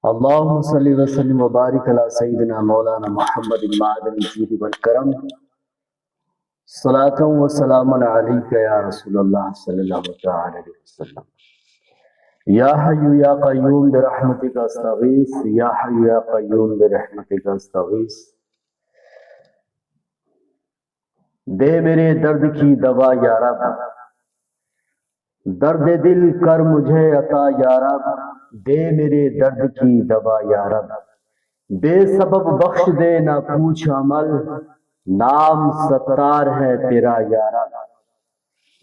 اللهم صل وسلم وبارك على سيدنا مولانا محمد المعدن الجود والكرم صلاة وسلام عليك يا رسول الله صلى الله عليه وسلم. يا حي يا قيوم برحمتك استغيث، يا حي يا قيوم برحمتك استغيث. دے میرے درد کی دوا یا رب، درد دل کر مجھے عطا یا رب. دے میرے درد کی دوا یا رب، بے سبب بخش دے نہ پوچھ عمل، نام ستار ہے تیرا یا رب.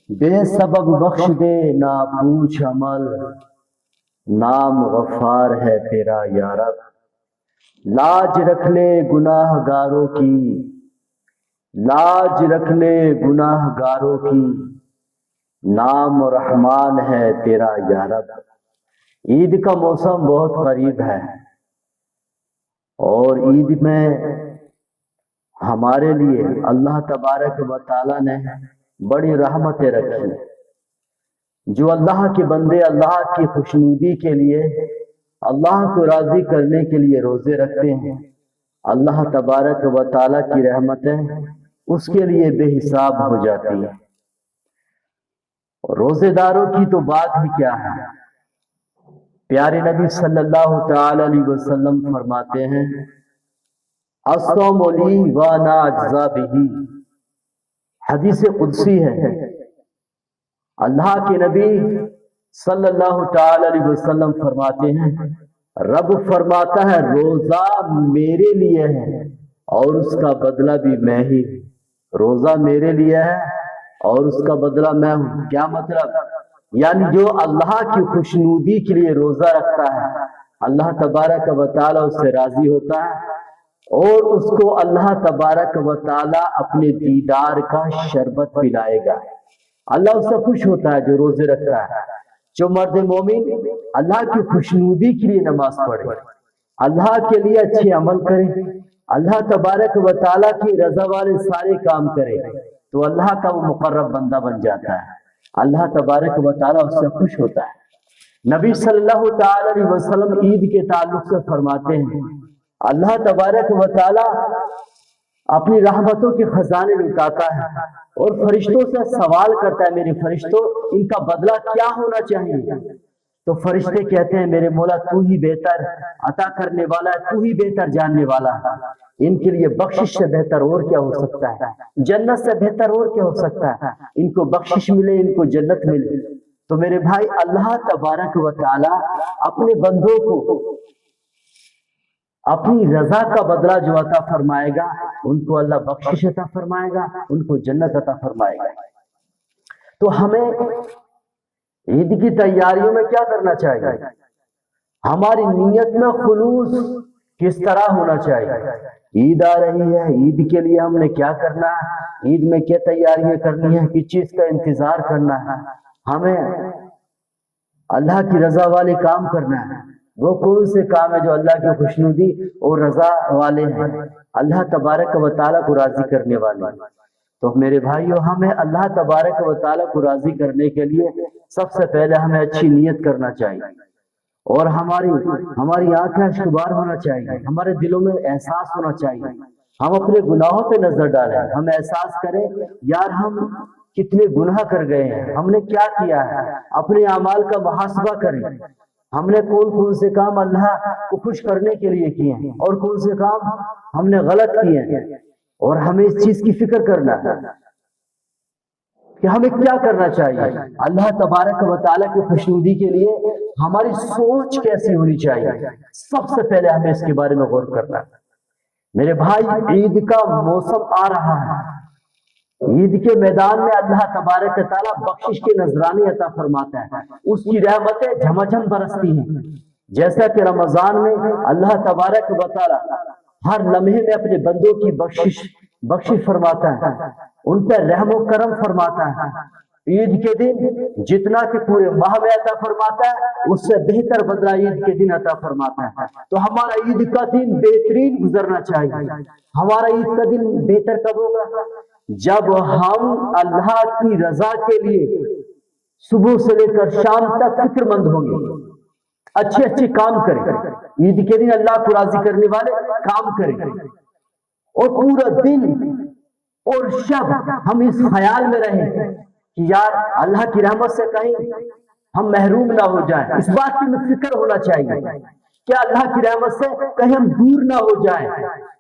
بے سبب بخش دے نہ پوچھ عمل، نام غفار ہے تیرا یا رب. لاج رکھ لے گناہ گاروں کی، لاج رکھ لے گناہ گاروں کی، نام رحمان ہے تیرا یا رب. عید کا موسم بہت قریب ہے اور عید میں ہمارے لیے اللہ تبارک و تعالیٰ نے بڑی رحمتیں رکھی. جو اللہ کے بندے اللہ کی خوشنودی کے لیے، اللہ کو راضی کرنے کے لیے روزے رکھتے ہیں، اللہ تبارک و تعالیٰ کی رحمتیں اس کے لیے بے حساب ہو جاتی ہیں. روزے داروں کی تو بات ہی کیا ہے. پیارے نبی صلی اللہ تعالی علیہ وسلم فرماتے ہیں الصوم لی وانا اجزا بہ. حدیث قدسی ہے. اللہ کے نبی صلی اللہ تعالی علیہ وسلم فرماتے ہیں، رب فرماتا ہے روزہ میرے لیے ہے اور اس کا بدلہ بھی میں ہی. روزہ میرے لیے ہے اور اس کا بدلہ میں ہوں. کیا مطلب؟ یعنی جو اللہ کی خوشنودی کے لیے روزہ رکھتا ہے، اللہ تبارک و تعالیٰ اس سے راضی ہوتا ہے اور اس کو اللہ تبارک و تعالیٰ اپنے دیدار کا شربت پلائے گا. اللہ اس سے خوش ہوتا ہے جو روزے رکھتا ہے. جو مرد مومن اللہ کی خوشنودی کے لیے نماز پڑھے، اللہ کے لیے اچھے عمل کرے، اللہ تبارک و تعالیٰ کی رضا والے سارے کام کرے، تو اللہ کا وہ مقرب بندہ بن جاتا ہے. اللہ تبارک و تعالیٰ اس سے خوش ہوتا ہے. نبی صلی اللہ تعالی علیہ وسلم عید کے تعلق سے فرماتے ہیں اللہ تبارک و تعالیٰ اپنی رحمتوں کے خزانے لٹاتا ہے اور فرشتوں سے سوال کرتا ہے، میرے فرشتوں ان کا بدلہ کیا ہونا چاہیے؟ تو فرشتے کہتے ہیں میرے مولا تو ہی بہتر عطا کرنے والا ہے، تو ہی بہتر جاننے والا ہے. ان کے لیے بخشش سے بہتر اور کیا ہو سکتا ہے؟ جنت سے بہتر اور کیا ہو سکتا ہے؟ ان کو بخشش ملے، ان کو جنت ملے. تو میرے بھائی اللہ تبارک و تعالی اپنے بندوں کو اپنی رضا کا بدلہ جو عطا فرمائے گا، ان کو اللہ بخشش عطا فرمائے گا، ان کو جنت عطا فرمائے گا. تو ہمیں عید کی تیاریوں میں کیا کرنا چاہیے؟ ہماری نیت میں خلوص کس طرح ہونا چاہیے؟ عید آ رہی ہے، عید کے لیے ہم نے کیا کرنا ہے؟ عید میں کیا تیاریاں کرنی ہے؟ کس چیز کا انتظار کرنا ہے؟ ہمیں اللہ کی رضا والے کام کرنا ہے. وہ کون سے کام ہے جو اللہ کی خوشنودی اور رضا والے ہیں، اللہ تبارک و تعالیٰ کو راضی کرنے والے ہیں. تو میرے بھائیو ہمیں اللہ تبارک و تعالیٰ کو راضی کرنے کے لیے سب سے پہلے ہمیں اچھی نیت کرنا چاہیے اور ہماری آنکھیں اشکبار ہونا چاہیے، ہمارے دلوں میں احساس ہونا چاہیے. ہم اپنے گناہوں پہ نظر ڈالیں، ہم احساس کریں یار ہم کتنے گناہ کر گئے ہیں، ہم نے کیا کیا ہے، اپنے اعمال کا محاسبہ کریں. ہم نے کون سے کام اللہ کو خوش کرنے کے لیے کیے ہیں اور کون سے کام ہم نے غلط کیے ہیں. اور ہمیں اس چیز کی فکر کرنا ہے کہ ہمیں کیا کرنا چاہیے. اللہ تبارک و تعالیٰ کی خوشنودی کے لیے ہماری سوچ کیسی ہونی چاہیے، سب سے پہلے ہمیں اس کے بارے میں غور کرنا ہے. میرے بھائی عید کا موسم آ رہا ہے. عید کے میدان میں اللہ تبارک و تعالیٰ بخشش کے نذرانے عطا فرماتا ہے، اس کی رحمتیں جھمجھم برستی ہیں. جیسا کہ رمضان میں اللہ تبارک و تعالیٰ ہر لمحے میں اپنے بندوں کی بخشش فرماتا ہے، ان پہ رحم و کرم فرماتا ہے. عید کے دن جتنا کہ پورے ماہ میں عطا فرماتا ہے اس سے بہتر بدلہ عید کے دن عطا فرماتا ہے. تو ہمارا عید کا دن بہترین گزرنا چاہیے. ہمارا عید کا دن بہتر کب ہوگا؟ جب ہم اللہ کی رضا کے لیے صبح سے لے کر شام تک فکر مند ہوں گے، اچھے کام کریں. عید کے دن اللہ کو راضی کرنے والے کام کریں، اور پورا دن اور شب ہم اس خیال میں رہیں کہ یار اللہ کی رحمت سے کہیں ہم محروم نہ ہو جائیں۔ اس بات کی فکر ہونا چاہیے کہ اللہ کی رحمت سے کہیں ہم دور نہ ہو جائیں،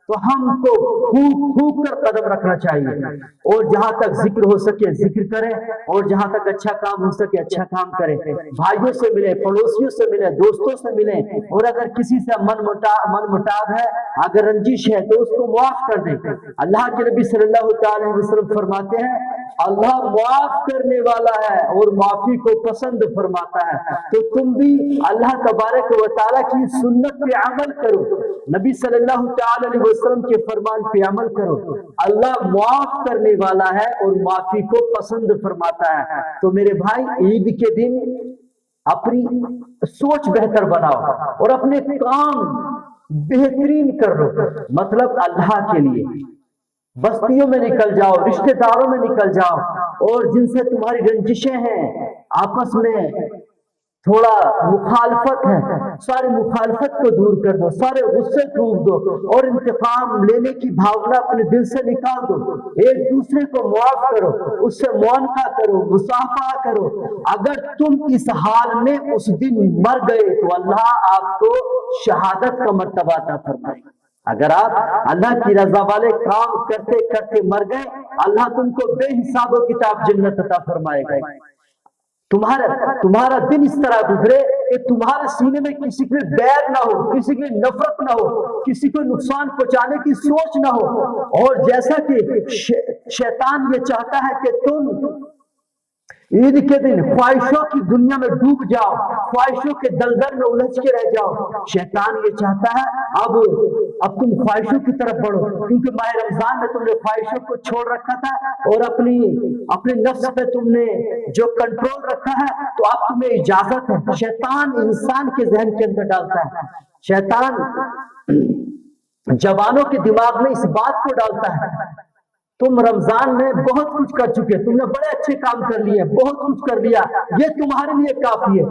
تو ہم کو پھونک کر قدم رکھنا چاہیے، اور جہاں تک ذکر ہو سکے ذکر کریں، اور جہاں تک اچھا کام ہو سکے اچھا کام کریں، بھائیوں سے ملیں، پڑوسیوں سے ملیں، دوستوں سے ملیں، اور اگر کسی سے من مٹاو ہے، اگر رنجش ہے تو اس کو معاف کر دیں۔ اللہ کے نبی صلی اللہ تعالی علیہ وسلم فرماتے ہیں اللہ معاف کرنے والا ہے اور معافی کو پسند فرماتا ہے، تو تم بھی اللہ تبارک و تعالیٰ کی سنت پہ عمل کرو، نبی صلی اللہ تعالی علیہ وسلم کے فرمان پہ عمل کرو۔ اللہ معاف کرنے والا ہے اور معافی کو پسند فرماتا ہے۔ تو میرے بھائی، عید کے دن اپنی سوچ بہتر بناؤ اور اپنے کام بہترین کر لو، مطلب اللہ کے لیے بستیوں میں نکل جاؤ، رشتہ داروں میں نکل جاؤ، اور جن سے تمہاری رنجشیں ہیں، آپس میں تھوڑا مخالفت ہے، سارے مخالفت کو دور کر دو، سارے غصے ٹھوک دو، اور انتقام لینے کی بھاونا اپنے دل سے نکال دو، ایک دوسرے کو معاف کرو، اس سے معانقہ کرو، مصافحہ کرو۔ اگر تم اس حال میں اس دن مر گئے تو اللہ آپ کو شہادت کا مرتبہ عطا فرمائے گا۔ اگر آپ اللہ کی رضا والے کام کرتے کرتے مر گئے، اللہ تم کو بے حساب و کتاب جنت عطا فرمائے گا۔ تمہارا دن اس طرح گزرے کہ تمہارے سینے میں کسی کے بیع نہ ہو، کسی کی نفرت نہ ہو، کسی کو نقصان پہنچانے کی سوچ نہ ہو، اور جیسا کہ شیطان یہ چاہتا ہے کہ تم عید کے دن خواہشوں کی دنیا میں ڈوب جاؤ، خواہشوں کے دلدل میں الجھ کے رہ جاؤ، شیطان یہ چاہتا ہے اب تم خواہشوں کی طرف بڑھو، کیونکہ ماہ رمضان میں تم نے خواہشوں کو چھوڑ رکھا تھا، اور اپنے نفس پہ تم نے جو کنٹرول رکھا ہے، تو اب تمہیں اجازت ہے۔ شیطان انسان کے ذہن کے اندر ڈالتا ہے، شیطان جوانوں کے دماغ میں اس بات کو ڈالتا ہے تم رمضان میں بہت کچھ کر چکے، تم نے بڑے اچھے کام کر لیے، بہت کچھ کر لیا، یہ تمہارے لیے کافی ہے،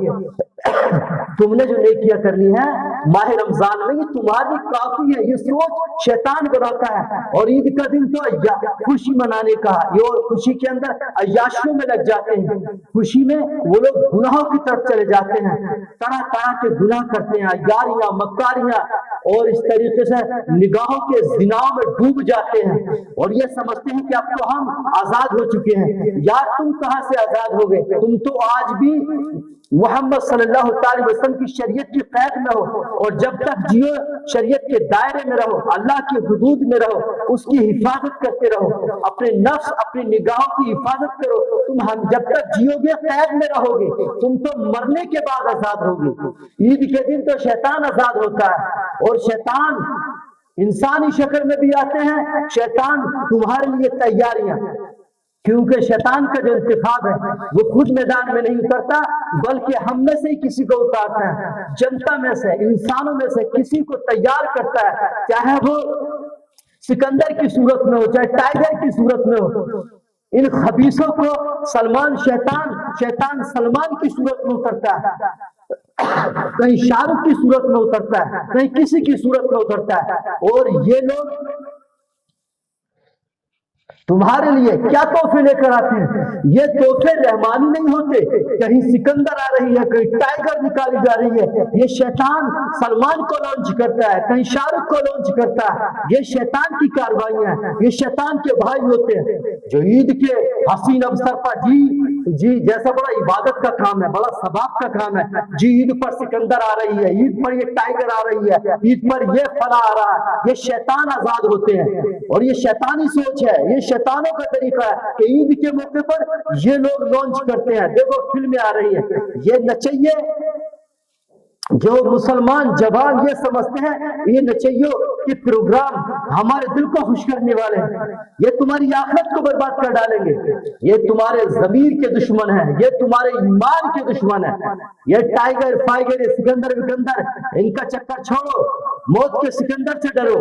تم نے جو نیکیاں کر لی ہیں ماہ رمضان میں یہ تمہارے لیے کافی ہے۔ یہ سوچ شیطان بناتا ہے، اور عید کا دن تو خوشی منانے کا، اور خوشی کے اندر عیاشیوں میں لگ جاتے ہیں، خوشی میں وہ لوگ گناہوں کی طرف چلے جاتے ہیں، طرح طرح کے گناہ کرتے ہیں، یاریاں مکاریاں، اور اس طریقے سے نگاہوں کے زناؤں میں ڈوب جاتے ہیں، اور یہ سمجھتے ہیں کہ اب تو ہم آزاد ہو چکے ہیں۔ یار تم کہاں سے آزاد ہو گئے؟ تم تو آج بھی محمد صلی اللہ تعالی وسلم کی شریعت کی قید میں ہو، اور جب تک جیو شریعت کے دائرے میں رہو، اللہ کی حدود میں رہو، اس کی حفاظت کرتے رہو، اپنے نفس اپنی نگاہوں کی حفاظت کرو۔ تم جب تک جیو گے قید میں رہو گے، تم تو مرنے کے بعد آزاد ہوگے۔ عید کے دن تو شیطان آزاد ہوتا ہے، اور شیطان انسانی شکل میں بھی آتے ہیں، شیطان تمہارے لیے تیاریاں، کیونکہ شیطان کا جو انتخاب ہے وہ خود میدان میں نہیں اترتا، بلکہ ہم میں سے ہی کسی کو اتارتا ہے، جنتا میں سے، انسانوں میں سے کسی کو تیار کرتا ہے، چاہے وہ سکندر کی صورت میں ہو، چاہے ٹائیگر کی صورت میں ہو۔ ان خبیثوں کو شیطان سلمان کی صورت میں اترتا ہے، کہیں شاہ رخ کی صورت میں اترتا ہے، کہیں کسی کی صورت میں اترتا ہے، اور یہ لوگ تمہارے لیے کیا تحفے لے کر آتے ہیں؟ یہ تحفے رحمانی نہیں ہوتے، کہیں سکندر آ رہی ہے، کہیں ٹائیگر نکالی جا رہی ہے، یہ شیطان سلمان کو لانچ کرتا ہے، کہیں شاہ رخ کو لانچ کرتا ہے، یہ شیطان کی کاروائیاں ہیں، یہ شیطان کے بھائی ہوتے ہیں جو عید کے حسین افسر پر جی جیسا بڑا عبادت کا کام ہے، بڑا ثواب کا کام ہے، جی عید پر سکندر آ رہی ہے، عید پر یہ ٹائیگر آ رہی ہے، عید پر یہ فلاں آ رہا ہے، یہ شیطان آزاد ہوتے ہیں، اور یہ شیطانی سوچ ہے، یہ شیطانوں کا طریقہ ہے کہ عید کے موقع پر یہ لوگ لانچ کرتے ہیں۔ دیکھو فلمیں آ رہی ہیں، یہ نچیے جو مسلمان جوان یہ سمجھتے ہیں یہ نچیوں کے پروگرام ہمارے دل کو خوش کرنے والے ہیں، یہ تمہاری آخرت کو برباد کر ڈالیں گے، یہ تمہارے ضمیر کے دشمن ہیں، یہ تمہارے ایمان کے دشمن ہیں، یہ ٹائیگر فائیگر سکندر وکندر ان کا چکر چھوڑو، موت کے سکندر سے ڈرو۔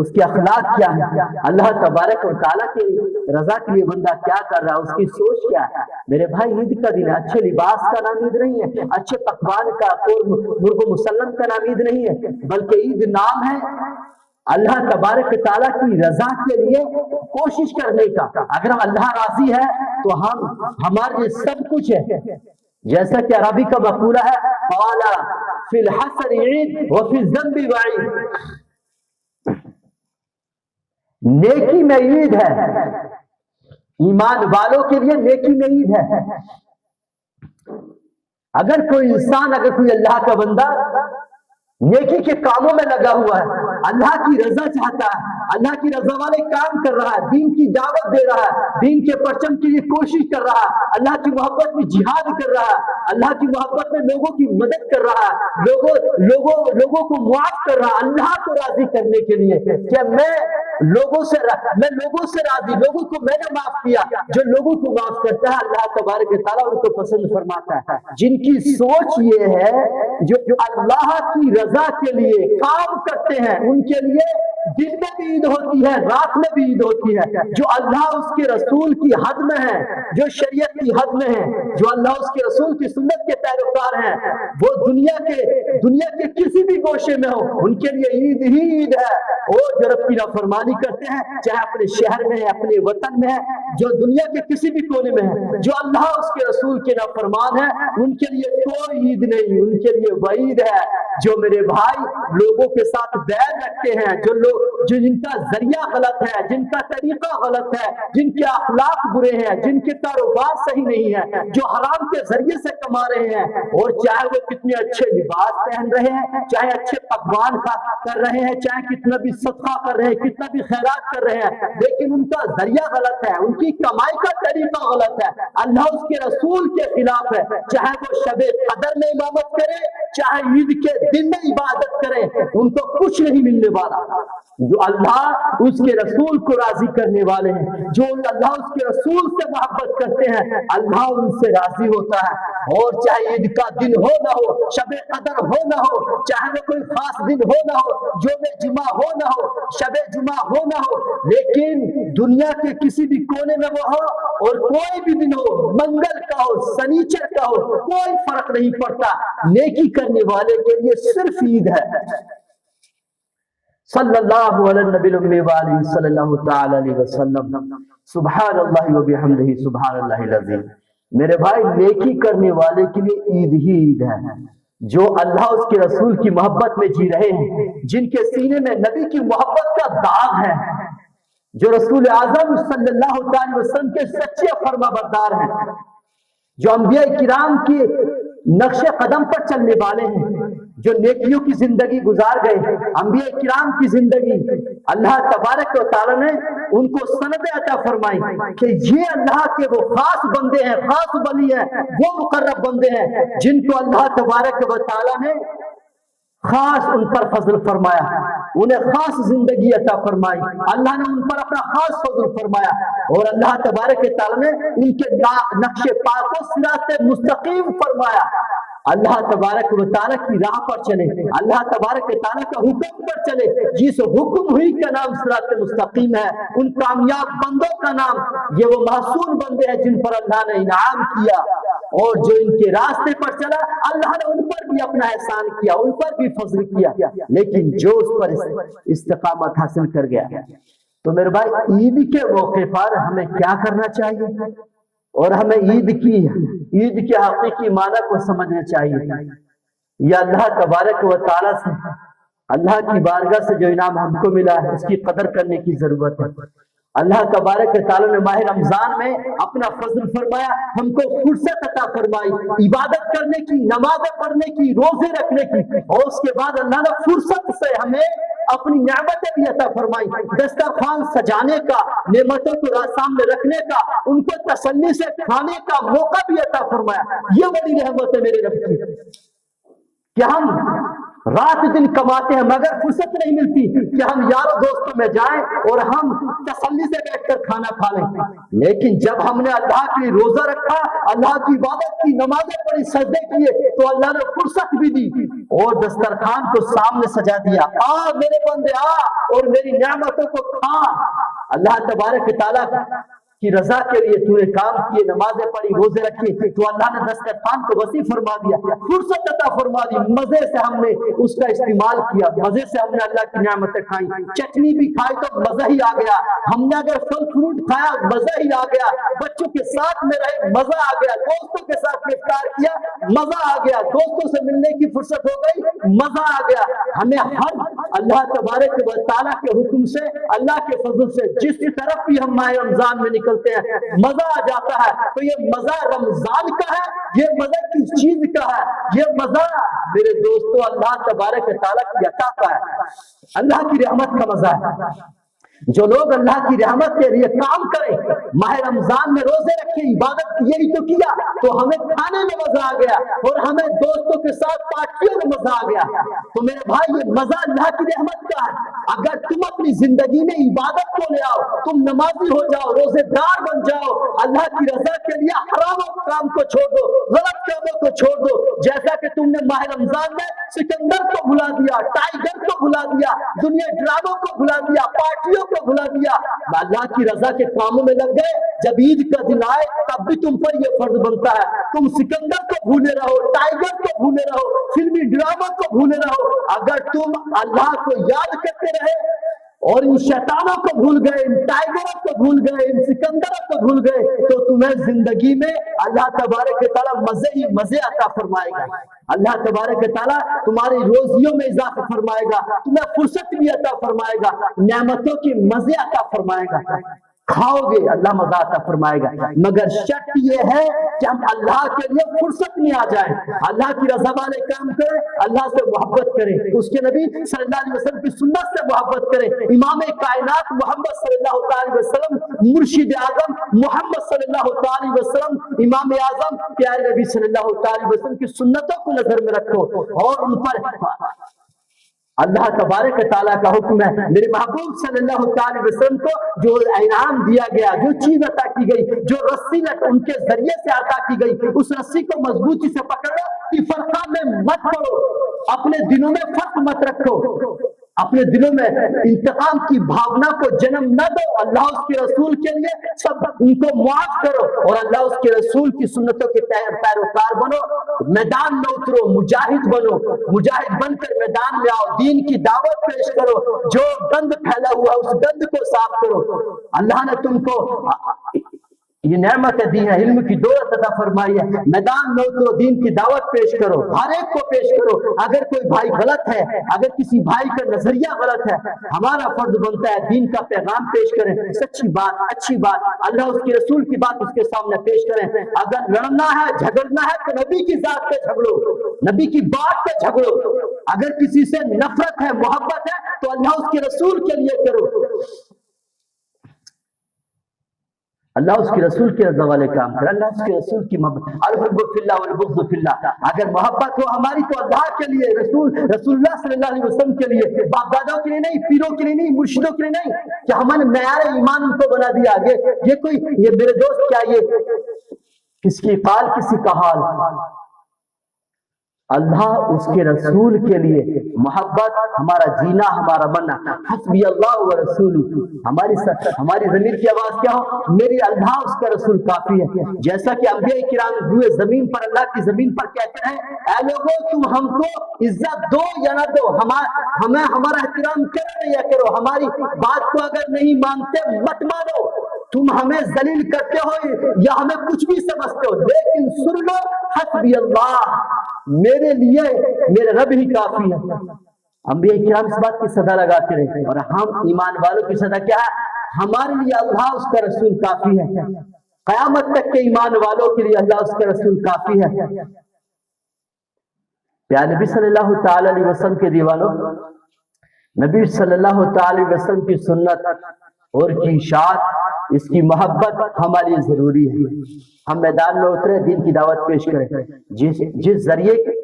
اس کے اخلاق کیا ہے، اللہ تبارک و تعالیٰ کی رضا کے لیے بندہ کیا کر رہا ہے، اس کی سوچ کیا ہے۔ میرے بھائی عید کا دن ہے، اچھے لباس کا نام عید نہیں ہے، اچھے پکوان کا، مرغ مسلم کا نام عید نہیں ہے، بلکہ عید نام ہے اللہ تبارک تعالیٰ کی رضا کے لیے کوشش کرنے کا۔ اگر ہم اللہ راضی ہے تو ہمارے سب کچھ ہے۔ جیسا کہ عربی کا مقولہ ہے، قال فی الحسن عید وفی الذنب وعید، نیکی میں عید ہے، ایمان والوں کے لیے نیکی میں عید ہے۔ اگر کوئی انسان، اگر کوئی اللہ کا بندہ نیکی کے کاموں میں لگا ہوا ہے، اللہ کی رضا چاہتا ہے، اللہ کی رضا والے کام کر رہا ہے، دین کی دعوت دے رہا ہے، دین کے پرچم کے لیے کوشش کر رہا ہے، اللہ کی محبت میں جہاد کر رہا ہے، اللہ کی محبت میں لوگوں کی مدد کر رہا ہے، لوگوں کو معاف کر رہا ہے، اللہ کو راضی کرنے کے لیے کہ میں لوگوں سے راضی، لوگوں کو میں نے معاف کیا۔ جو لوگوں کو معاف کرتا ہے اللہ تبارک تعالیٰ ان کو پسند فرماتا ہے۔ جن کی سوچ یہ ہے، جو اللہ کی رضا کے لیے کام کرتے ہیں، ان کے لیے دن میں بھی عید ہوتی ہے، رات میں بھی عید ہوتی ہے۔ جو اللہ اس کے رسول کی حد میں ہے، جو شریعت کی حد میں ہے، جو اللہ اس کے رسول کی سنت کے پیروکار ہیں، وہ دنیا کے کسی بھی گوشے میں ہو، ان کے لیے عید ہی عید ہے۔ اور جو رب کی نافرمانی کرتے ہیں، چاہے اپنے شہر میں ہے، اپنے وطن میں ہے، جو دنیا کے کسی بھی کونے میں ہے، جو اللہ اس کے رسول کے نافرمان ہے، ان کے لیے کوئی عید نہیں، ان کے لیے وعید ہے۔ جو میرے بھائی لوگوں کے ساتھ بیر رکھتے ہیں، جو جن کا ذریعہ غلط ہے، جن کا طریقہ غلط ہے، جن کے اخلاق برے ہیں، جن کے کاروبار صحیح نہیں ہے، جو حرام کے ذریعے سے کما رہے ہیں، اور چاہے وہ کتنے اچھے لباس پہن رہے ہیں، چاہے اچھے پکوان کر رہے ہیں، چاہے کتنا بھی صدقہ کر رہے ہیں، کتنا بھی خیرات کر رہے ہیں، لیکن ان کا ذریعہ غلط ہے، ان کی کمائی کا طریقہ غلط ہے، اللہ اس کے رسول کے خلاف ہے۔ چاہے وہ شب قدر میں امامت کرے، چاہے عید کے دن میں عبادت کرے، ان کو کچھ نہیں ملنے والا۔ جو اللہ اس کے رسول کو راضی کرنے والے ہیں، جو اللہ اس کے رسول سے محبت کرتے ہیں، اللہ ان سے راضی ہوتا ہے۔ اور چاہے عید کا دن ہو نہ ہو، شب قدر ہو نہ ہو، چاہے وہ کوئی خاص دن ہو نہ ہو، یوم جمعہ ہو نہ ہو، شب جمعہ ہو نہ ہو، لیکن دنیا کے کسی بھی کونے میں وہ ہو، اور کوئی بھی دن ہو، منگل کا ہو، سنیچر کا ہو، کوئی فرق نہیں پڑتا، نیکی کرنے والے کے لیے صرف عید ہے۔ صلی اللہ علیہ نبی الامی وآلہ صلی اللہ تعالی علیہ وسلم۔ سبحان اللہ وبحمدہ، سبحان اللہ العظیم۔ میرے بھائی نیکی کرنے والے کے لیے عید ہی عید ہے۔ جو اللہ اس کے رسول کی محبت میں جی رہے ہیں، جن کے سینے میں نبی کی محبت کا داغ ہے، جو رسول اعظم صلی اللہ تعالی وسلم کے سچے فرما بردار ہیں، جو انبیاء کرام کی نقش قدم پر چلنے والے ہیں، جو نیکیوں کی زندگی گزار گئے، انبیاء کرام کی زندگی اللہ تبارک و تعالی نے ان کو سند عطا فرمائی کہ یہ اللہ کے وہ خاص بندے ہیں، خاص ولی ہیں، وہ مقرب بندے ہیں جن کو اللہ تبارک و تعالی نے خاص ان پر فضل فرمایا، انہیں خاص زندگی عطا فرمائی، اللہ نے ان پر اپنا خاص فضل فرمایا، اور اللہ تبارک و تعالی نے ان کے نقش پاک و صراط مستقیم فرمایا۔ اللہ تبارک و تعالیٰ کی راہ پر چلے، اللہ تبارک و تعالیٰ کا حکم پر چلے، جس حکم ہوئی کا نام صراط مستقیم ہے۔ ان کامیاب بندوں کا نام یہ وہ محسون بندے ہیں جن پر اللہ نے انعام کیا، اور جو ان کے راستے پر چلا اللہ نے ان پر بھی اپنا احسان کیا، ان پر بھی فضل کیا، لیکن جو اس پر استقامت حاصل کر گیا۔ تو میرے بھائی عید کے موقع پر ہمیں کیا کرنا چاہیے، اور ہمیں عید کے حقیقی معنی کو سمجھنا چاہیے۔ یہ اللہ تبارک و تعالیٰ سے، اللہ کی بارگاہ سے جو انعام ہم کو ملا ہے، اس کی قدر کرنے کی ضرورت ہے۔ اللہ تبارک و تعالیٰ نے ماہ رمضان میں اپنا فضل فرمایا، ہم کو فرصت عطا فرمائی عبادت کرنے کی، نمازیں پڑھنے کی، روزے رکھنے کی، اور اس کے بعد اللہ نے فرصت سے ہمیں اپنی نعمتیں بھی عطا فرمائی، دسترخوان سجانے کا، نعمتوں کو سامنے رکھنے کا، ان کو تسلی سے کھانے کا موقع بھی عطا فرمایا۔ یہ بڑی رحمت ہے میرے رب کی کہ ہم رات دن کماتے ہیں مگر فرصت نہیں ملتی کہ ہم یاروں دوستوں میں جائیں اور ہم تسلی سے بیٹھ کر کھانا کھا لیں. لیکن جب ہم نے اللہ کے لیے روزہ رکھا, اللہ کی عبادت کی, نمازیں پڑھی, سجدے کیے, تو اللہ نے فرصت بھی دی اور دسترخوان کو سامنے سجا دیا. آ میرے بندے آ اور میری نعمتوں کو کھا. اللہ تبارک تعالیٰ کی رضا کے لیے تو نے کام کیے, نمازیں پڑھی, روزے رکھے, تو اللہ نے دسترخوان کو وسیع فرما دیا, فرصت عطا فرما دی. مزے سے ہم نے اس کا استعمال کیا, مزے سے ہم نے اللہ کی نعمتیں کھائیں. چٹنی بھی کھائی تو مزہ ہی آ گیا, ہم نے اگر پھل فروٹ کھایا مزہ ہی آ گیا, بچوں کے ساتھ میں رہے مزہ آ گیا, دوستوں کے ساتھ افطار کیا مزہ آ گیا, دوستوں سے ملنے کی فرصت ہو گئی مزہ آ گیا. ہمیں ہر اللہ تبارک و تعالیٰ کے حکم سے, اللہ کے فضل سے جس طرف بھی ہم ماہ رمضان میں نکلتے ہیں مزہ آ جاتا ہے. تو یہ مزہ رمضان کا ہے, یہ مزہ کس چیز کا ہے؟ یہ مزہ میرے دوستو اللہ تبارک و تعالیٰ کی عطا کا ہے, اللہ کی رحمت کا مزہ ہے. جو لوگ اللہ کی رحمت کے لیے کام کریں, ماہ رمضان میں روزے رکھے, عبادت یہی تو کیا, تو ہمیں کھانے میں مزہ آ گیا اور ہمیں دوستوں کے ساتھ پارٹیوں میں مزہ آ گیا. تو میرے بھائی یہ مزہ اللہ کی رحمت کا ہے. اگر تم اپنی زندگی میں عبادت کو لے آؤ, تم نمازی ہو جاؤ, روزے دار بن جاؤ, اللہ کی رضا کے لیے حرام کام کو چھوڑ دو, غلط کاموں کو چھوڑ دو. جیسا کہ تم نے ماہ رمضان میں سکندر کو بھلا دیا, ٹائیگر کو بھلا دیا, دنیا ڈراموں کو بھلا دیا, پارٹیوں کو بھلا دیا, اللہ کی رضا کے کاموں میں لگ گئے. جب عید کا دن آئے تب بھی تم پر یہ فرض بنتا ہے, تم سکندر کو بھولے رہو, ٹائیگر کو بھولے رہو, فلمی ڈراموں کو بھولے رہو. اگر تم اللہ کو یاد کرتے رہے اور ان شیطانوں کو بھول گئے, ان ٹائیگروں کو بھول گئے, ان سکندروں کو بھول گئے, تو تمہیں زندگی میں اللہ تبارک تعالیٰ مزے ہی مزے عطا فرمائے گا. اللہ تبارک تعالیٰ تمہاری روزیوں میں اضافہ فرمائے گا, تمہیں فرصت بھی عطا فرمائے گا, نعمتوں کی مزے عطا فرمائے گا. کھاؤ گے اللہ مزہ عطا فرمائے گا, مگر شرط یہ ہے کہ ہم اللہ کے لیے فرصت میں آ جائیں, اللہ کی رضا والے کام کریں, اللہ سے محبت کریں, اس کے نبی صلی اللہ علیہ وسلم کی سنت سے محبت کریں. امام کائنات محمد صلی اللہ علیہ وسلم, مرشد اعظم محمد صلی اللہ علیہ وسلم, امام اعظم پیارے نبی صلی اللہ علیہ وسلم کی سنتوں کو نظر میں رکھو اور ان پر اللہ تبارک تعالیٰ کا حکم ہے. میرے محبوب صلی اللہ علیہ وسلم کو جو انعام دیا گیا, جو چیز عطا کی گئی, جو رسی ان کے ذریعے سے عطا کی گئی, اس رسی کو مضبوطی سے پکڑو کہ فرقہ میں مت پڑو, اپنے دلوں میں فرق مت رکھو, اپنے دلوں میں انتقام کی بھاونا کو جنم نہ دو. اللہ اس کے رسول کے لیے سب ان کو معاف کرو اور اللہ اس کے رسول کی سنتوں کے پیروکار بنو, میدان میں اترو, مجاہد بنو, مجاہد بن کر میدان میں آؤ, دین کی دعوت پیش کرو, جو گند پھیلا ہوا اس گند کو صاف کرو. اللہ نے تم کو یہ نعمتیں دی ہیں, علم کی دولت عطا فرمائی ہے, میدان میں اترو, دین کی دعوت پیش کرو, ہر ایک کو پیش کرو. اگر کوئی بھائی غلط ہے, اگر کسی بھائی کا نظریہ غلط ہے, ہمارا فرض بنتا ہے دین کا پیغام پیش کریں, سچی بات, اچھی بات, اللہ اس کے رسول کی بات اس کے سامنے پیش کریں. اگر لڑنا ہے, جھگڑنا ہے تو نبی کی ذات پہ جھگڑو, نبی کی بات پہ جھگڑو. اگر کسی سے نفرت ہے, محبت ہے, تو اللہ اس کے رسول کے لیے کرو, اللہ اس کے رسول کے رضا والے کام کرے, اللہ اس کے رسول کی محبت. الحب فی اللہ والبغض فی اللہ. اگر محبت ہو ہماری تو اللہ کے لیے, رسول اللہ صلی اللہ علیہ وسلم کے لیے, باپ دادوں کے لیے نہیں, پیروں کے لیے نہیں, مرشدوں کے لیے نہیں, کہ ہم نے معیار ایمان ان کو بنا دیا. یہ کوئی, یہ میرے دوست کیا یہ کس کی قال کسی کا حال. اللہ اس کے رسول کے لیے محبت, ہمارا جینا, ہمارا مرنا, حسبی اللہ و رسول. ہماری ضمیر کی آواز کیا ہو, میری اللہ اس کا رسول کافی ہے. جیسا کہ انبیاء کرام ہوئے زمین پر, اللہ کی زمین پر کہتے ہیں, اے لوگوں تم ہم کو عزت دو یا نہ دو, ہمیں ہمارا احترام کرو یا کرو, ہماری بات کو اگر نہیں مانتے مت مانو, تم ہمیں ذلیل کرتے ہو یا ہمیں کچھ بھی سمجھتے ہو, لیکن سن لو حسبی اللہ, میرے لیے میرے رب ہی کافی ہے. انبیاء کرام اس بات کی صدا لگاتے رہے, اور ہم ایمان والوں کی صدا کیا ہے, ہمارے لیے اللہ اس کا رسول کافی ہے. قیامت تک کے ایمان والوں کے لیے اللہ اس کا رسول کافی ہے. پیارے نبی صلی اللہ تعالی علیہ وسلم کے دیوانوں, نبی صلی اللہ تعالی علیہ وسلم کی سنت اور کی اشاعت, اس کی محبت ہماری ضروری ہے. ہم میدان میں اترے, دین کی دعوت پیش کریں, جس ذریعے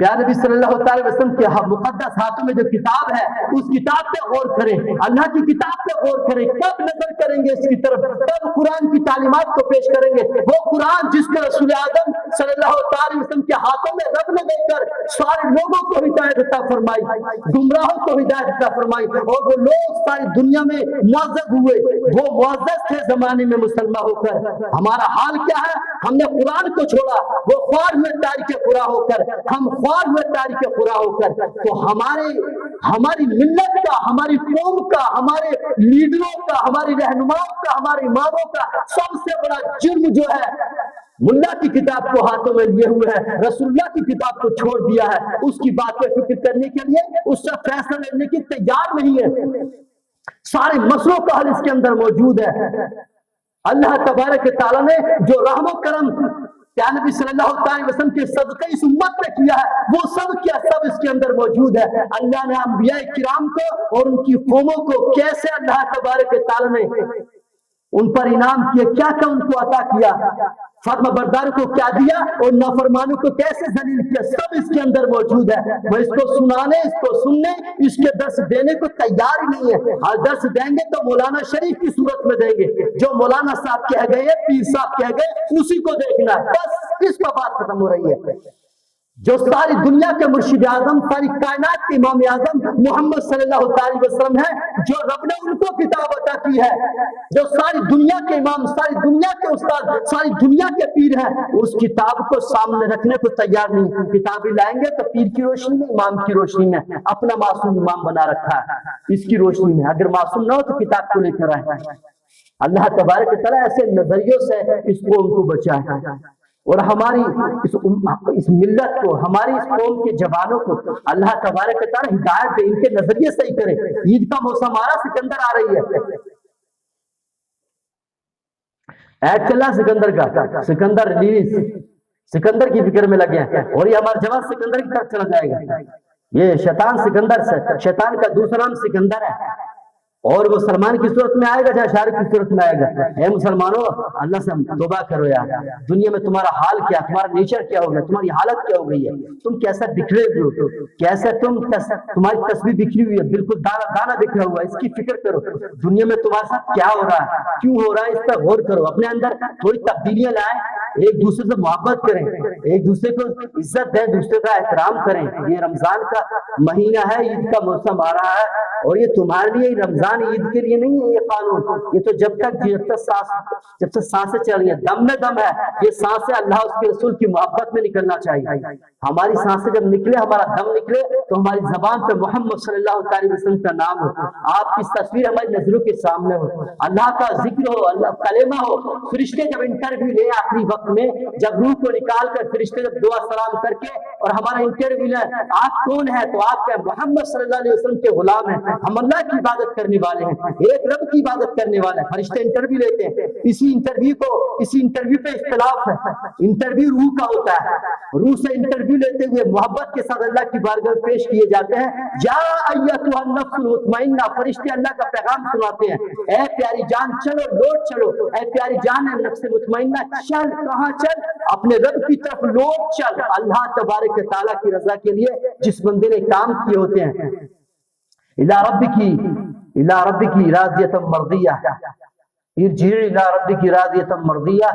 پیارے نبی صلی اللہ تعالی وسلم کے مقدس ہاتھوں میں جو کتاب ہے اس کتاب پہ غور کریں، اللہ کی کتاب پہ غور کریں. کب نظر کریں گے اس کی طرف؟ تب قرآن کی تعلیمات کو پیش کریں گے. وہ قرآن جس کو رسول اعظم صلی اللہ تعالی وسلم کے ہاتھوں میں رب نے دے کر سارے لوگوں کو ہدایت عطا فرمائی، گمراہوں کو ہدایت عطا فرمائی، اور وہ لوگ ساری دنیا میں معزز ہوئے. وہ معزز تھے زمانے میں مسلمان ہو کر. ہمارا حال کیا ہے؟ ہم نے قرآن کو چھوڑا، وہ خوار ہوئے تاریخ قرآن ہو کر، ہم خوار ہوئے تاریخ قرآن ہو کر. تو ہماری ملت کا، ہماری قوم کا، ہمارے لیڈروں کا، ہماری رہنماؤں کا، ہماری اماموں کا سب سے بڑا جرم جو ہے ملا کی کتاب کو ہاتھوں میں لیے ہوئے ہے، رسول اللہ کی کتاب کو چھوڑ دیا ہے. اس کی بات پہ فکر کرنے کے لیے، اس سے فیصلہ لینے کی تیار نہیں ہے. سارے مسئلوں کا حل اس کے اندر موجود ہے. اللہ تبارک تعالیٰ نے جو رحم و کرم پیارے نبی صلی اللہ علیہ وسلم کے صدقے اس امت پہ کیا ہے، وہ سب کیا سب اس کے اندر موجود ہے. اللہ نے انبیاء کرام کو اور ان کی قوموں کو کیسے اللہ تبارک تعالیٰ نے ان پر انعام کیا، کیا کیا ان کو عطا کیا، فرما بردار کو کیا دیا اور نافرمانوں کو کیسے ذلیل کیا، سب اس کے اندر موجود ہے. وہ اس کو سنانے، اس کو سننے، اس کے درس دینے کو تیار ہی نہیں ہے. اور درس دیں گے تو مولانا شریف کی صورت میں دیں گے، جو مولانا صاحب کہہ گئے، پیر صاحب کہہ گئے، اسی کو دیکھنا ہے. بس اس پر بات ختم ہو رہی ہے. جو ساری دنیا کے مرشد اعظم، ساری کائنات کے امام اعظم محمد صلی اللہ علیہ وسلم ہے، جو رب نے ان کو کتاب عطا کی ہے، جو ساری دنیا کے امام، ساری دنیا کے استاد، ساری دنیا کے پیر ہیں، اس کتاب کو سامنے رکھنے کو تیار نہیں. کتابیں لائیں گے تو پیر کی روشنی میں، امام کی روشنی میں، اپنا معصوم امام بنا رکھا ہے اس کی روشنی میں. اگر معصوم نہ ہو تو کتاب کو لے کر آئے. اللہ تبارک تعالیٰ ایسے نظریوں سے اس قوم کو بچائے، اور ہماری اس ملت کو، ہماری اس قوم کے جوانوں کو اللہ تبارک تعالیٰ ہدایت دے، ان کے نظریے صحیح کرے. عید کا موسم آ رہا، سکندر آ رہی ہے، عید چل رہا سکندر کا، سکندر ریلیز، سکندر کی فکر میں لگے ہیں، اور یہ ہمارا جوان سکندر کی طرف چلا جائے گا. یہ شیطان سکندر سے، شیطان کا دوسرا نام سکندر ہے، اور وہ سلمان کی صورت میں آئے گا، جہاں شاہ رخ کی صورت میں آئے گا. اے مسلمانوں، اللہ سے توبہ کرو یار. دنیا میں تمہارا حال کیا، تمہارا نیچر کیا ہو گیا، تمہاری حالت کیا ہو گئی ہے، تم کیسا بکھرے ہوئے ہو، کیسے تمہاری تصویر بکھری ہوئی ہے، بالکل دانا دانا بکھرا ہوا ہے. اس کی فکر کرو، دنیا میں تمہارے ساتھ کیا ہو رہا ہے، کیوں ہو رہا ہے، اس پر غور کرو. اپنے اندر تھوڑی تبدیلیاں لائیں، ایک دوسرے سے محبت کریں، ایک دوسرے کو عزت دیں، دوسرے کا احترام کریں. یہ رمضان کا مہینہ ہے، عید کا موسم آ رہا ہے، اور یہ تمہارے لیے رمضان عید کے لیے نہیں ہے. یہ قانون، یہ تو جب تک سانسیں چل رہی ہیں، دم میں دم ہے. یہ سانسیں اللہ اس کے رسول کی محبت میں نکلنا چاہیے. ہماری سانسیں جب نکلے، ہمارا دم نکلے، تو ہماری زبان پہ محمد صلی اللہ علیہ وسلم کا نام ہو، آپ کی تصویر ہماری نظروں کے سامنے ہو، اللہ کا ذکر ہو، اللہ کلمہ ہو. فرشتے جب انٹرویو لے آخری وقت میں، جب روح کو نکال کر فرشتے جب دعا سلام کر کے اور ہمارا انٹرویو لے، آپ کون ہے، تو آپ کیا محمد صلی اللہ علیہ وسلم کے غلام ہیں، ہم اللہ کی عبادت کرنے والے ہیں، ایک رب کی عبادت کرنے والے ہیں. فرشتے انٹرویو لیتے ہیں. اسی انٹرویو پہ اختلاف ہے. انٹرویو روح کا ہوتا ہے، روح سے انٹرویو لیتے ہوئے محبت کے ساتھ اللہ کی بارگاہ میں پیش کیے جاتے ہیں. یا ایتھا النفس المطمئنہ، فرشتے اللہ کا پیغام سناتے ہیں، اے پیاری جان چلو، لوٹ چلو، اے پیاری جان ہے نفس مطمئنہ، چل. کہاں چل؟ اپنے رب کی طرف لوٹ چل، اللہ تبارک تعالیٰ کی رضا کے لیے جس بندے نے کام کیے ہوتے ہیں. الی ربک راضیۃ مرضیہ، ارجعی الی ربک راضیۃ مرضیہ.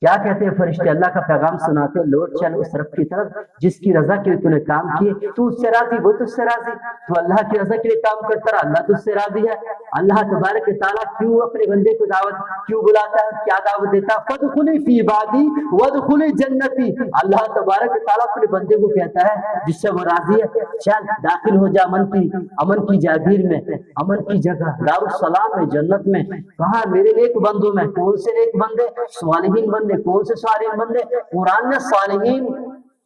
کیا کہتے ہیں فرشتے؟ اللہ کا پیغام سناتے ہیں، لوٹ چل اس رب کی طرف جس کی رضا کے لیے تو نے کام کیے، تو اس سے راضی، وہ تجھ سے راضی. تو اللہ کی رضا کے لیے کام کرتا رہا، اللہ تجھ سے راضی ہے. اللہ تبارک تعالیٰ کیوں اپنے بندے کو دعوت کیوں بلاتا ہے، کیا دعوت دیتا ہے؟ فادخلی فی عبادی وادخلی جنتی. اللہ تبارک تعالیٰ اپنے بندے کو کہتا ہے جس سے وہ راضی ہے، چل داخل ہو جا امن کی جاگیر میں، امن کی جگہ، دارالسلام میں، جنت میں. کہاں؟ میرے نیک بندوں میں. کون سے نیک بندے؟ صالحین بندے. کون سے صالحین بندے؟ قرآن نے صالحین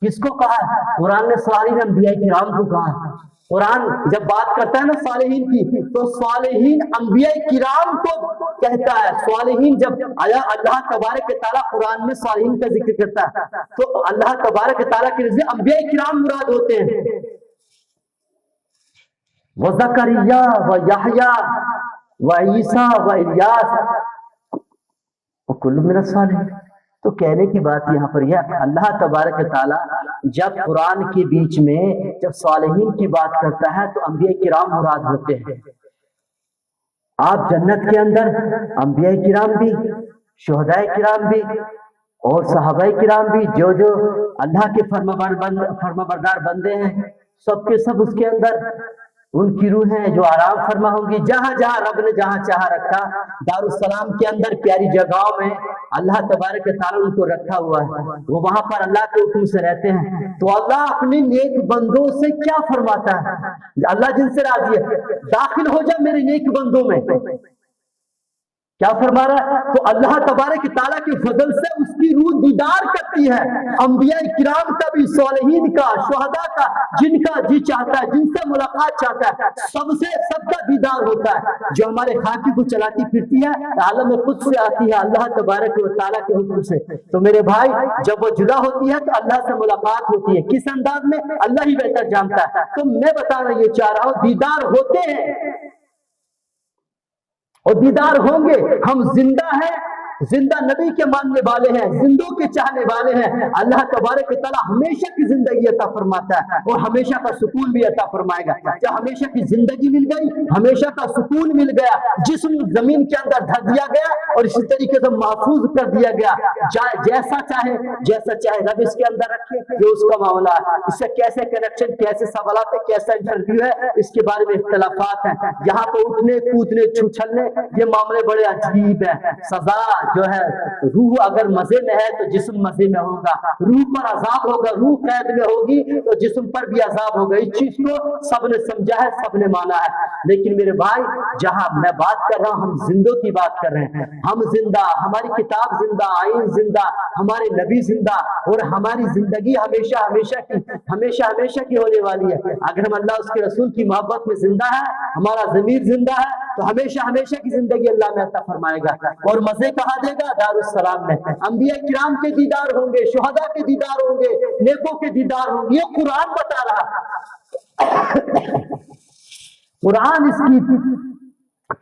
کس کو کہا ہے؟ قرآن نے صالحین انبیاء کرام کو کہا ہے. قرآن جب بات کرتا ہے نا صالحین کی، تو صالحین انبیاء کرام کو کہتا ہے. صالحین جب آیا اللہ تبارک تعالیٰ قرآن میں صالحین کا ذکر کرتا ہے، تو اللہ تبارک تعالیٰ کے نزدیک انبیاء کرام مراد ہوتے ہیں. وزکریا ویحییٰ وعیسیٰ والیاس وکل من الصالحین. تو کہنے کی بات یہاں پر یہ اللہ تبارک تعالیٰ جب قرآن کے بیچ میں جب صالحین کی بات کرتا ہے تو انبیاء کرام مراد ہوتے ہیں. آپ جنت کے اندر انبیاء کرام بھی، شہداء کرام بھی اور صحابہ کرام بھی، جو اللہ کے فرمانبردار بندے ہیں، سب کے سب اس کے اندر ان کی روحیں جو آرام فرما ہوں گی. جہاں جہاں رب نے جہاں چاہا رکھا، دارالسلام کے اندر پیاری جگہوں میں اللہ تبارک تعالیٰ ان کو رکھا ہوا ہے، وہ وہاں پر اللہ کے حکم سے رہتے ہیں. تو اللہ اپنے نیک بندوں سے کیا فرماتا ہے؟ اللہ جن سے راضی ہے، داخل ہو جا میرے نیک بندوں میں. کیا فرما رہا ہے؟ تو اللہ تبارک تعالیٰ کے فضل سے اس کی روح دیدار کرتی ہے. انبیاء کرام کا بھی، صالحین کا، شہداء کا، جن کا جی چاہتا ہے، جن سے ملاقات چاہتا ہے، سب کا دیدار ہوتا ہے. جو ہمارے خاکی کو چلاتی پھرتی ہے عالم خود سے آتی ہے اللہ تبارک و تعالیٰ کے حکم سے. تو میرے بھائی جب وہ جدا ہوتی ہے تو اللہ سے ملاقات ہوتی ہے. کس انداز میں اللہ ہی بہتر جانتا ہے. تو میں بتانا یہ چاہ رہا ہوں دیدار ہوتے ہیں اور دیدار ہوں گے. ہم زندہ ہیں، زندہ نبی کے ماننے والے ہیں، زندوں کے چاہنے والے ہیں. اللہ تبارک تعالیٰ ہمیشہ کی زندگی عطا فرماتا ہے اور ہمیشہ کا سکون بھی عطا فرمائے گا. کیا ہمیشہ کی زندگی مل گئی، ہمیشہ کا سکون مل گیا، جسم زمین کے اندر دھر دیا گیا اور اسی طریقے سے محفوظ کر دیا گیا. جیسا چاہے رب اس کے اندر رکھے، یہ اس کا معاملہ ہے. اس سے کیسے کنیکشن، کیسے سوالات ہے، کیسا انٹرویو ہے، اس کے بارے میں اختلافات ہیں. یہاں پہ اٹھنے کودنے چھلنے یہ معاملے بڑے عجیب ہیں. سزا جو ہے، روح اگر مزے میں ہے تو جسم مزے میں ہوگا، روح پر عذاب ہوگا، روح قید میں ہوگی تو جسم پر بھی عذاب ہوگا. اس چیز کو سب نے سمجھا ہے، سب نے مانا ہے. لیکن میرے بھائی جہاں میں بات کر رہا ہوں، ہم زندوں کی بات کر رہے ہیں. ہم زندہ، ہماری کتاب زندہ، آئین زندہ، ہمارے نبی زندہ، اور ہماری زندگی ہمیشہ کی ہونے والی ہے. اگر ہم اللہ اس کے رسول کی محبت میں زندہ ہے، ہمارا ضمیر زندہ ہے، تو ہمیشہ کی زندگی اللہ میں عطا فرمائے گا. اور مزے کہاں دے گا؟ دارالسلام میں. انبیاء کرام کے دیدار ہوں گے، شہداء کے دیدار ہوں گے، نیکوں کے دیدار ہوں گے. یہ قرآن بتا رہا، قرآن اس کی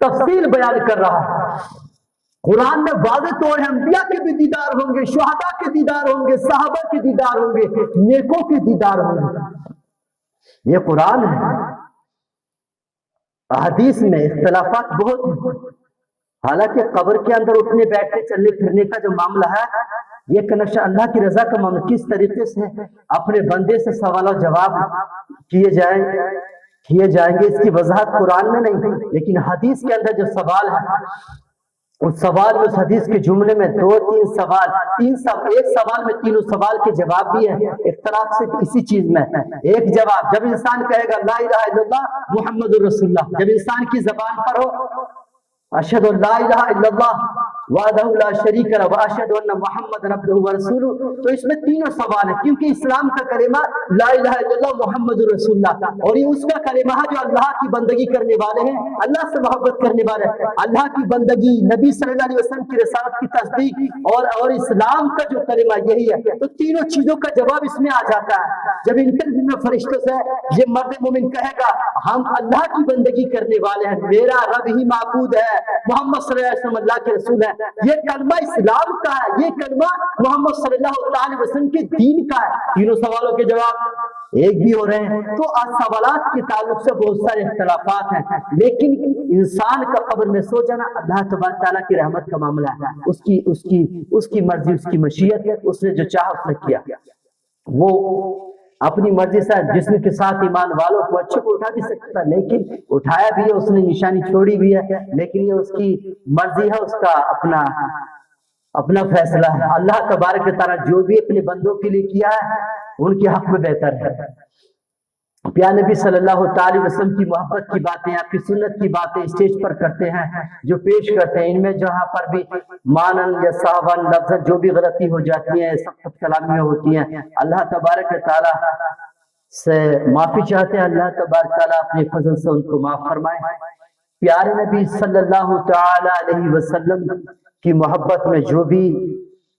تفصیل بیان کر رہا ہے. قرآن میں واضح طور ہے انبیاء کے بھی دیدار ہوں گے، شہداء کے دیدار ہوں گے، صحابہ کے دیدار ہوں گے، نیکوں کے دیدار ہوں گے. یہ قرآن ہے. حدیث میں اختلافات بہت ہیں. حالانکہ قبر کے اندر اٹھنے بیٹھنے چلنے پھرنے کا جو معاملہ ہے، یہ کنشہ اللہ کی رضا کا معاملہ. کس طریقے سے اپنے بندے سے سوال و جواب کیے جائیں گے، اس کی وضاحت قرآن میں نہیں، لیکن حدیث کے اندر جو سوال ہے، اس سوال میں، اس حدیث کے جملے میں ایک سوال میں تینوں سوال کے جواب بھی ہیں. اختلاف سے اسی چیز میں ایک جواب، جب انسان کہے گا لا الہ الا اللہ محمد الرسول اللہ، جب انسان کی زبان پر ہو اشہد ان لا الہ الا اللہ وحدہ لا شریک لہ واشہد ان محمد عبدہ ورسولہ، تو اس میں تینوں سوال ہیں. کیونکہ اسلام کا کلمہ لا الہ الا اللہ محمد رسول اللہ، اور یہ اس کا کلمہ ہے جو اللہ کی بندگی کرنے والے ہیں، اللہ سے محبت کرنے والے ہیں. اللہ کی بندگی، نبی صلی اللہ علیہ وسلم کی رسالت کی تصدیق اور اسلام کا جو کلمہ یہی ہے. تو تینوں چیزوں کا جواب اس میں آ جاتا ہے. جب انٹرویو میں فرشتوں سے یہ مرد مومن کہے گا ہم اللہ کی بندگی کرنے والے ہیں، میرا رب ہی معبود ہے، محمد صلی اللہ علیہ وسلم اللہ کے رسول ہے، یہ کلمہ اسلام کا ہے، یہ کلمہ محمد صلی اللہ علیہ وسلم کے دین کا ہے. تینوں سوالوں کے جواب ایک بھی ہو رہے ہیں. تو سوالات کے تعلق سے بہت سارے اختلافات ہیں، لیکن انسان کا قبر میں سو جانا اللہ تبارک تعالیٰ کی رحمت کا معاملہ ہے. اس کی مرضی، اس کی مشیت، اس نے جو چاہا اس نے کیا. وہ اپنی مرضی سے جسم کے ساتھ ایمان والوں کو اچھے کو اٹھا بھی سکتا، لیکن اٹھایا بھی ہے، اس نے نشانی چھوڑی بھی ہے، لیکن یہ اس کی مرضی ہے، اس کا اپنا فیصلہ ہے. اللہ تبارک تعالیٰ جو بھی اپنے بندوں کے لیے کیا ہے ان کے حق میں بہتر ہے. پیارے نبی صلی اللہ تعالی وسلم کی محبت کی باتیں، آپ کی سنت کی باتیں اسٹیج پر کرتے ہیں، جو پیش کرتے ہیں، ان میں جہاں پر بھی مانن یا صاحبن لفظ جو بھی غلطی ہو جاتی ہیں، سخت کلامی ہوتی ہیں، اللہ تبارک تعالی سے معافی چاہتے ہیں. اللہ تبارک تعالی اپنے فضل سے ان کو معاف فرمائے. پیارے نبی صلی اللہ تعالی علیہ وسلم کی محبت میں جو بھی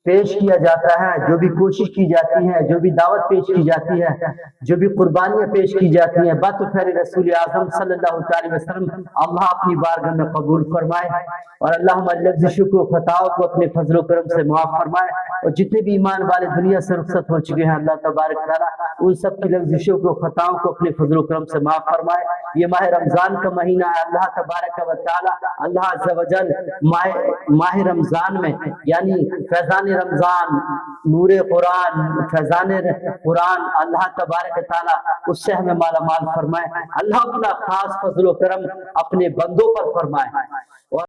پیش کیا جاتا ہے، جو بھی کوشش کی جاتی ہے، جو بھی دعوت پیش کی جاتی ہے، جو بھی قربانیاں پیش کی جاتی ہیں، بات خیر رسول اعظم صلی اللہ علیہ وسلم اللہ اپنی بارگاہ میں قبول فرمائے، اور اللہ ہماری لغزشوں کو، خطاؤں کو اپنے فضل و کرم سے معاف فرمائے، اور جتنے بھی ایمان والے دنیا سے رخصت ہو چکے ہیں اللہ تبارک تعالیٰ ان سب کی لغزشوں کو، خطاؤں کو اپنے فضل و کرم سے معاف فرمائے۔ یہ ماہ رمضان کا مہینہ ہے، اللہ تبارک و تعالیٰ اللہ عز و جل ماہ رمضان میں یعنی فیضان رمضان، نور قرآن، فیضان قرآن اللہ تبارک تعالیٰ اس سے ہمیں مالا مال فرمائے۔ اللہ اپنا خاص فضل و کرم اپنے بندوں پر فرمائے۔